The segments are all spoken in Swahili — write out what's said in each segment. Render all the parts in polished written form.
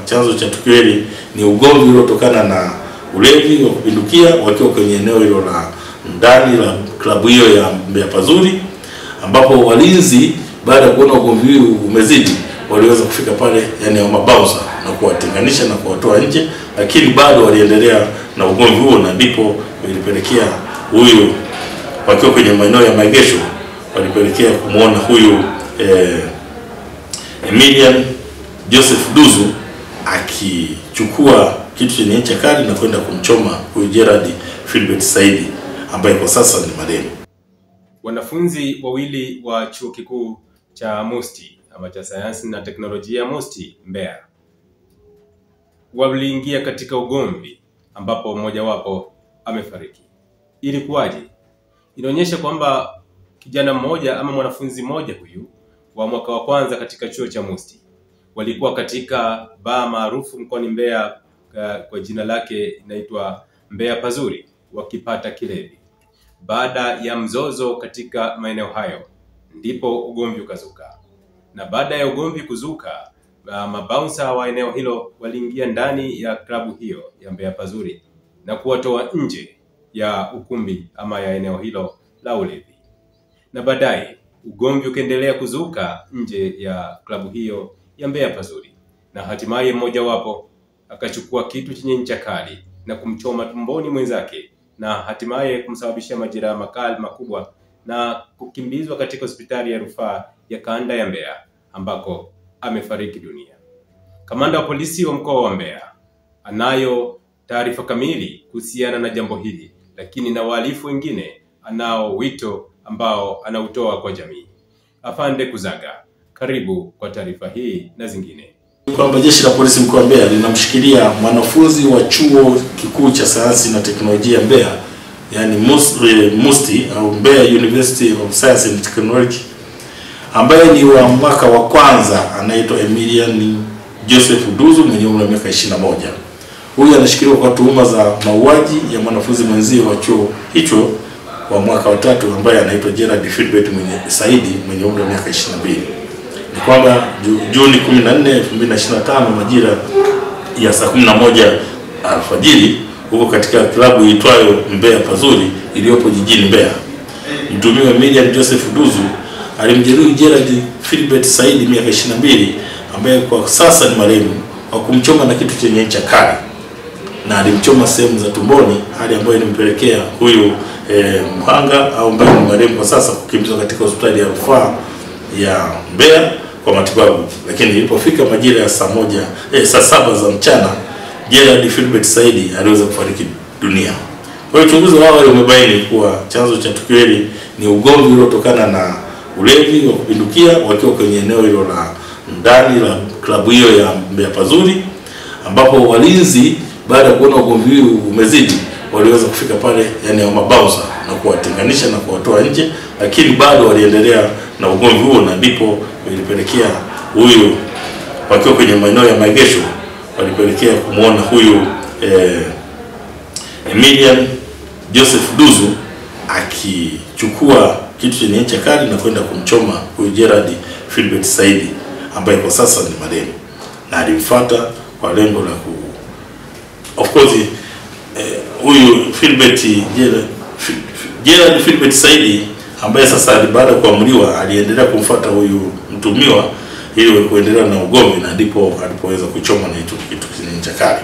chanzo cha tukio hili ni ugomvi uliotokana na ulevi wa kupindukia wakiwa kwenye eneo hilo la ndani la klabu hiyo ya Mbeya Pazuri, ambapo walinzi baada ya kuona ugomvi huu umezidi waliweza kufika pale, yani wa mabouncer, na kuwatenganisha na kuwatoa nje, lakini bado waliendelea na ugomvi huo, na ndipo ilipelekea huyu wakiwa kwenye maeneo ya maegesho walipelekea kumuona huyu Emilian Joseph Duzu akichukua kitu chenye ncha kali na kwenda kumchoma huyu Gerald Philbert Saidi ambaye kwa sasa ni marehemu. Wanafunzi wawili wa chuo kikuu cha MUST ama cha sayansi na teknolojia MUST Mbeya waliingia katika ugomvi ambapo mmoja wapo amefariki. Ilikuwaje? Inaonyesha kwamba kijana mmoja ama mwanafunzi mmoja huyu wa mwaka wa kwanza katika chuo cha MUST walikuwa katika baa maarufu mkoani Mbeya kwa jina lake inaitwa Mbeya Pazuri wakipata kilevi. Baada ya mzozo katika maeneo hayo ndipo ugomvi ukazuka. Na baada ya ugomvi kuzuka, mabouncer wa eneo hilo waliingia ndani ya klabu hiyo ya Mbeya Pazuri na kuwatoa nje ya ukumbi ama ya eneo hilo la ulevi. Na baadaye ugomvi ukaendelea kuzuka nje ya klabu hiyo ya Mbeya Pazuri, na hatimaye mmoja wapo akachukua kitu chenye ncha kali na kumchoma tumboni mwenzake, na hatimaye kumsababishia majeraha makali makubwa na kukimbizwa katika hospitali ya rufaa ya kanda ya Mbeya ambako amefariki dunia. Kamanda wa polisi wa mkoa wa Mbeya anayo taarifa kamili kuhusiana na jambo hili, lakini na wahalifu wengine anao wito ambao anautoa kwa jamii. Afande Kuzaga, karibu kwa taarifa hii na zingine. Kwamba jeshi la polisi mkoa wa Mbeya linamshikilia mwanafunzi wa chuo kikuu cha sayansi na teknolojia Mbeya, yani MUST au Mbeya University of Science and Technology, ambaye ni wa mwaka wa kwanza, anaitwa Emilian Joseph Duzu mwenye umri wa miaka 21. Huyu anashikiliwa kwa tuhuma za mauaji ya mwanafunzi mwenzie wa chuo hicho wa mwaka wa tatu ambaye anaitwa Gerald Philbert Saidi mwenye umri wa miaka 22. Ni kwamba Juni 14, 2025 majira ya saa 11 alfajiri huko katika klabu iitwayo Mbeya Pazuri iliyopo jijini Mbeya, mtumiwa Emilian Joseph Duzu alimjeruhi Gerald Philbert Saidi miaka 22 ambaye kwa sasa ni marehemu kwa kumchoma na kitu chenye ncha kali, na alimchoma sehemu za tumboni, hali ambayo ilimpelekea huyu mhanga au ambaye ni marehemu kwa sasa kukimbizwa katika hospitali ya rufaa ya Mbeya kwa matibabu. Lakini ilipofika majira ya saa 7 za mchana, Gerald Philbert Saidi aliweza kufariki dunia. Kwa hiyo uchunguzi wao umebaini kuwa chanzo cha tukio hili ni ugomvi uliotokana na ulevi wa kupindukia wakiwa kwenye eneo hilo la ndani la klabu hiyo ya Mbeya Pazuri, ambapo walinzi baada ya kuona ugomvi huu umezidi waliweza kufika pale, yani wa mabouncer, na kuwatenganisha na kuwatoa nje, lakini bado waliendelea na ugomvi huo, na ndipo ilipelekea huyu wakiwa kwenye maeneo ya maegesho walipelekea kumuona huyu Emilian Joseph Duzu akichukua kitu chenye ncha kali na kwenda kumchoma huyu Gerald Philbert Saidi ambaye kwa sasa ni marehemu, na alimfuata kwa lengo la of course huyu Gerald Philbert Saidi ambaye sasa baada ya kuamuliwa aliendelea kumfuata huyu mtumiwa ili kuendelea na ugomvi, na ndipo alipoweza kuchoma na hicho kitu chenye ncha kali.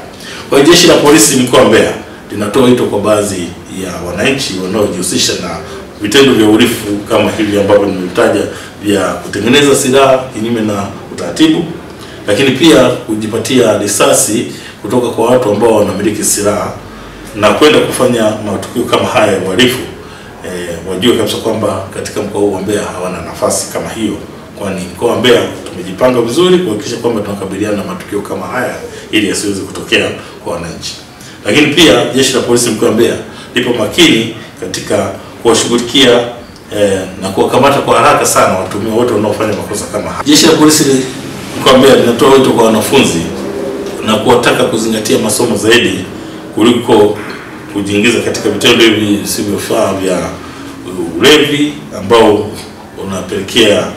Kwa jeshi la polisi mkoa wa Mbeya linatoa wito kwa baadhi ya wananchi wanaojihusisha na vitendo vya uhalifu kama hivi ambavyo nimetaja, vya kutengeneza silaha kinyume na utaratibu, lakini pia kujipatia risasi kutoka kwa watu ambao wanamiliki silaha na kwenda kufanya matukio kama haya ya uhalifu, wajue kabisa kwamba katika mkoa huu wa Mbeya hawana nafasi kama hiyo, kwani mkoa wa Mbeya tumejipanga vizuri kuhakikisha kwamba tunakabiliana na matukio kama haya ili yasiweze kutokea kwa wananchi. Lakini pia jeshi la polisi mkoa wa Mbeya lipo makini katika kuwashughulikia na kuwakamata kwa haraka sana watuhumiwa wote wanaofanya makosa kama haya. Jeshi la polisi mkoa wa Mbeya linatoa wito kwa wanafunzi na kuwataka kuzingatia masomo zaidi kuliko kujiingiza katika vitendo hivi visivyofaa vya ulevi ambao unapelekea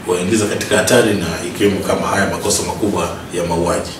kuingiza katika hatari, na ikiwemo kama haya makosa makubwa ya mauaji.